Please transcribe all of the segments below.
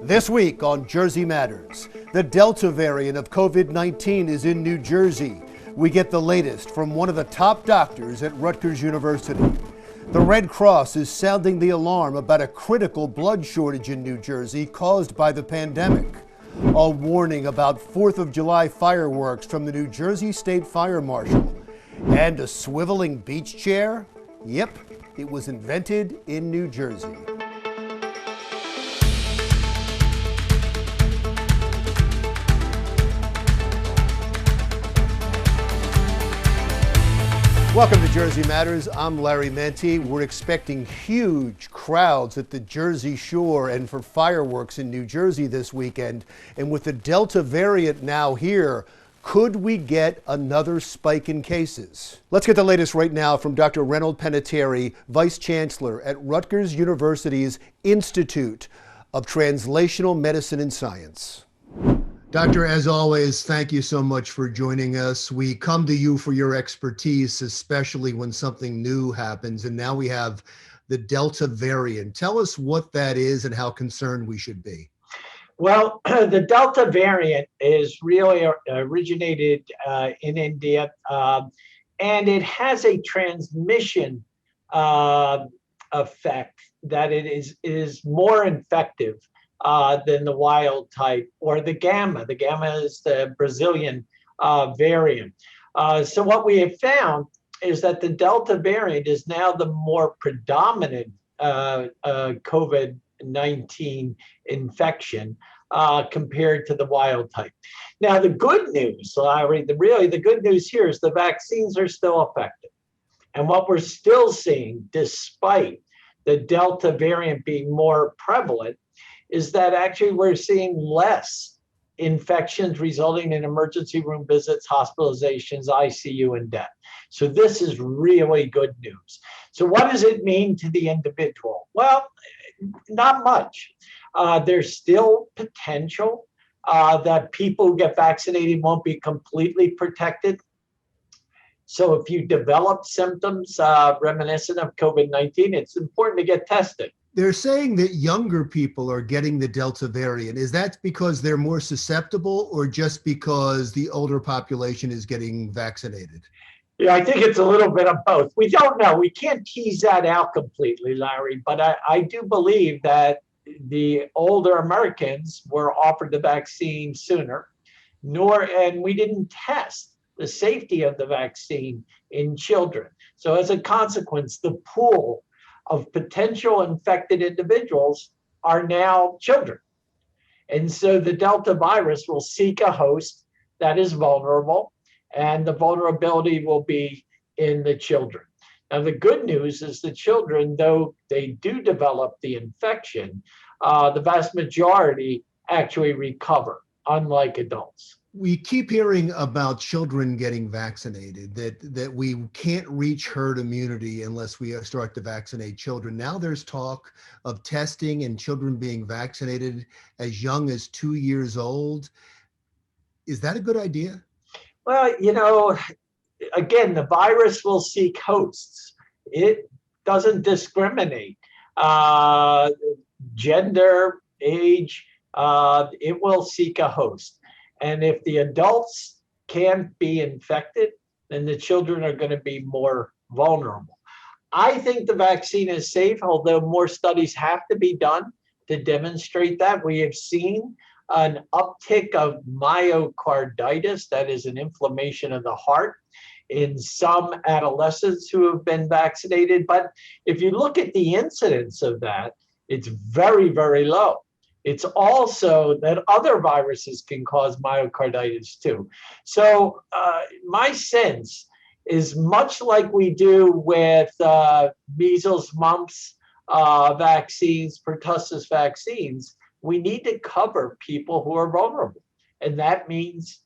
This week on Jersey Matters, the Delta variant of COVID-19 is in New Jersey. We get the latest from one of the top doctors at Rutgers University. The Red Cross is sounding the alarm about a critical blood shortage in New Jersey caused by the pandemic. A warning about 4th of July fireworks from the New Jersey State Fire Marshal. And a swiveling beach chair? Yep, it was invented in New Jersey. Welcome to Jersey Matters. I'm Larry Menti. We're expecting huge crowds at the Jersey Shore and for fireworks in New Jersey this weekend. And with the Delta variant now here, could we get another spike in cases? Let's get the latest right now from Dr. Reynold Panettieri, Vice-Chancellor at Rutgers University's Institute of Translational Medicine Science. Doctor, as always, thank you so much for joining us. We come to you for your expertise, especially when something new happens. And now we have the Delta variant. Tell us what that is and how concerned we should be. Well, the Delta variant is really originated in India, and it has a transmission effect that it is more infective than the wild type or the Gamma. The Gamma is the Brazilian variant. So what we have found is that the Delta variant is now the more predominant COVID-19 infection compared to the wild type. Now, the good news, Larry, the good news here is the vaccines are still effective. And what we're still seeing, despite the Delta variant being more prevalent, is that actually we're seeing less infections resulting in emergency room visits, hospitalizations, ICU, and death. So this is really good news. So what does it mean to the individual? Well, not much. There's still potential that people who get vaccinated won't be completely protected. So if you develop symptoms reminiscent of COVID-19, it's important to get tested. They're saying that younger people are getting the Delta variant. Is that because they're more susceptible or just because the older population is getting vaccinated? Yeah, I think it's a little bit of both. We don't know. We can't tease that out completely, Larry, but I do believe that the older Americans were offered the vaccine sooner, and we didn't test the safety of the vaccine in children. So as a consequence, the pool of potential infected individuals are now children. And so the Delta virus will seek a host that is vulnerable, and the vulnerability will be in the children. Now, the good news is the children, though they do develop the infection, the vast majority actually recover, unlike adults. We keep hearing about children getting vaccinated, that we can't reach herd immunity unless we start to vaccinate children. Now there's talk of testing and children being vaccinated as young as 2 years old. Is that a good idea? Well, again, the virus will seek hosts. It doesn't discriminate. Gender, age, it will seek a host. And if the adults can't be infected, then the children are going to be more vulnerable. I think the vaccine is safe, although more studies have to be done to demonstrate that. We have seen an uptick of myocarditis, that is an inflammation of the heart, in some adolescents who have been vaccinated. But if you look at the incidence of that, it's very, very low. It's also that other viruses can cause myocarditis too. So my sense is much like we do with measles, mumps vaccines, pertussis vaccines, we need to cover people who are vulnerable. And that means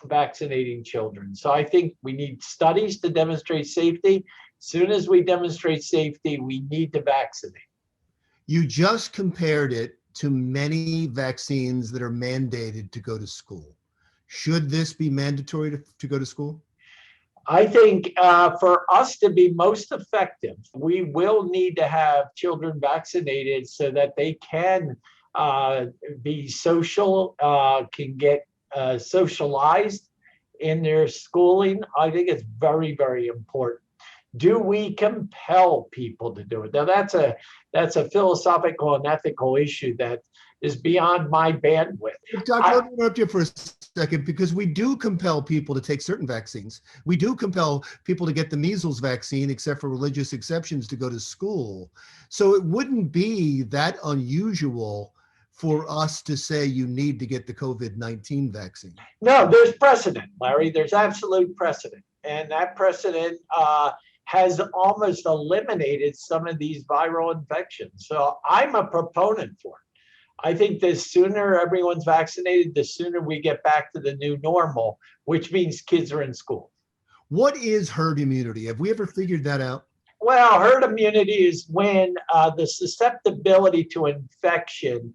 vaccinating children. So I think we need studies to demonstrate safety. As soon as we demonstrate safety, we need to vaccinate. You just compared it to many vaccines that are mandated to go to school. Should this be mandatory to go to school? I think for us to be most effective, we will need to have children vaccinated so that they can be social, can get socialized in their schooling. I think it's very, very important. Do we compel people to do it? Now that's a philosophical and ethical issue that is beyond my bandwidth. Doctor, let me interrupt you for a second, because we do compel people to take certain vaccines. We do compel people to get the measles vaccine, except for religious exceptions, to go to school. So it wouldn't be that unusual for us to say you need to get the COVID-19 vaccine. No, there's precedent, Larry. There's absolute precedent. And that precedent has almost eliminated some of these viral infections. So I'm a proponent for it. I think the sooner everyone's vaccinated, the sooner we get back to the new normal, which means kids are in school. What is herd immunity? Have we ever figured that out? Well, herd immunity is when the susceptibility to infection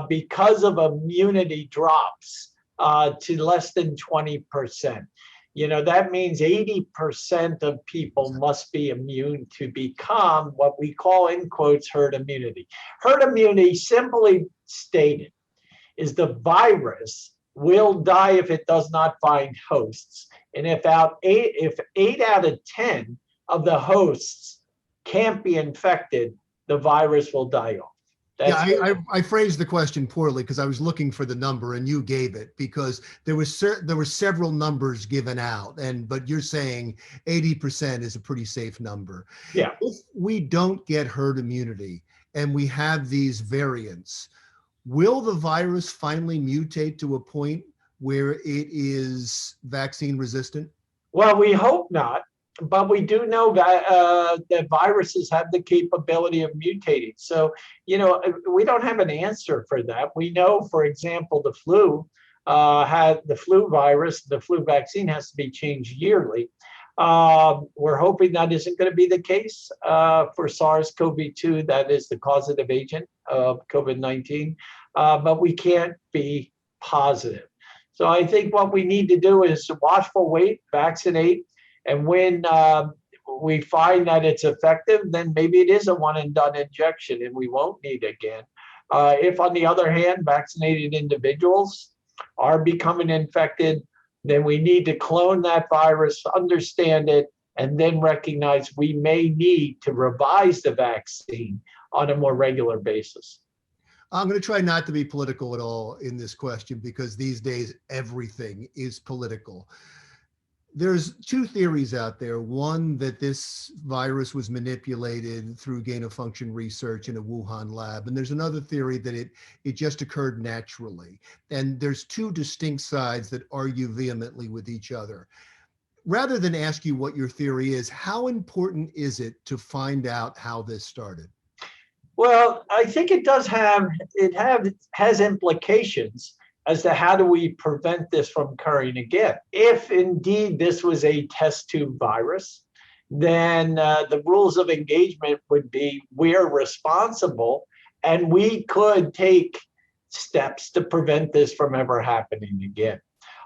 because of immunity drops to less than 20%. That means 80% of people must be immune to become what we call, in quotes, herd immunity. Herd immunity, simply stated, is the virus will die if it does not find hosts. And if 8 out of 10 of the hosts can't be infected, the virus will die off. I phrased the question poorly because I was looking for the number and you gave it, because there were several numbers given out, but you're saying 80% is a pretty safe number. Yeah. If we don't get herd immunity and we have these variants, will the virus finally mutate to a point where it is vaccine resistant? Well, we hope not. But we do know that viruses have the capability of mutating. So, we don't have an answer for that. We know, for example, the flu had the flu virus, the flu vaccine has to be changed yearly. We're hoping that isn't going to be the case for SARS-CoV-2. That is the causative agent of COVID-19. But we can't be positive. So I think what we need to do is watchful wait, vaccinate. And when we find that it's effective, then maybe it is a one and done injection and we won't need it again. If, on the other hand, vaccinated individuals are becoming infected, then we need to clone that virus, understand it, and then recognize we may need to revise the vaccine on a more regular basis. I'm going to try not to be political at all in this question, because these days everything is political. There's two theories out there. One, that this virus was manipulated through gain-of-function research in a Wuhan lab. And there's another theory that it just occurred naturally. And there's two distinct sides that argue vehemently with each other. Rather than ask you what your theory is, how important is it to find out how this started? Well, I think it has implications as to how do we prevent this from occurring again. If indeed this was a test tube virus, then the rules of engagement would be we're responsible and we could take steps to prevent this from ever happening again.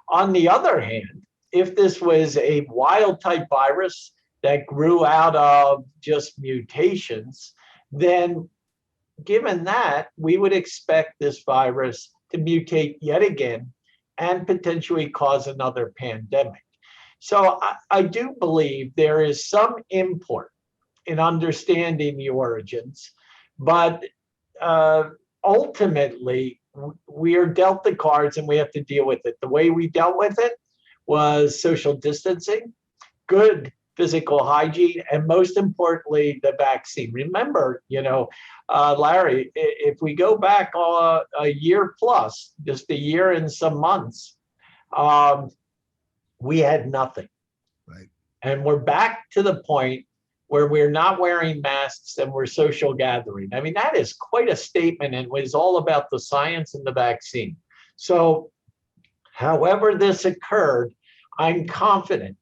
On the other hand, if this was a wild type virus that grew out of just mutations, then given that, we would expect this virus to mutate yet again and potentially cause another pandemic. So I do believe there is some import in understanding the origins, but ultimately we are dealt the cards and we have to deal with it. The way we dealt with it was social distancing, good physical hygiene, and most importantly, the vaccine. Remember, Larry, if we go back a year plus, just a year and some months, we had nothing. Right. And we're back to the point where we're not wearing masks and we're social gathering. I mean, that is quite a statement, and it was all about the science and the vaccine. So however this occurred, I'm confident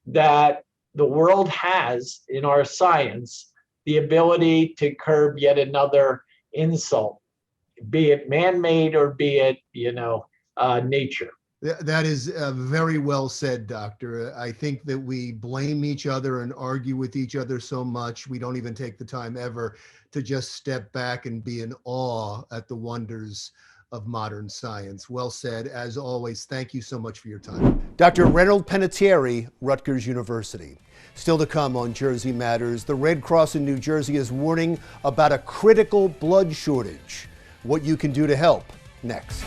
that the world has, in our science, the ability to curb yet another insult, be it man-made or be it, nature. That is very well said, Doctor. I think that we blame each other and argue with each other so much, we don't even take the time ever to just step back and be in awe at the wonders of modern science. Well said. As always, thank you so much for your time. Dr. Reynold Panettieri, Rutgers University. Still to come on Jersey Matters, the Red Cross in New Jersey is warning about a critical blood shortage. What you can do to help, next.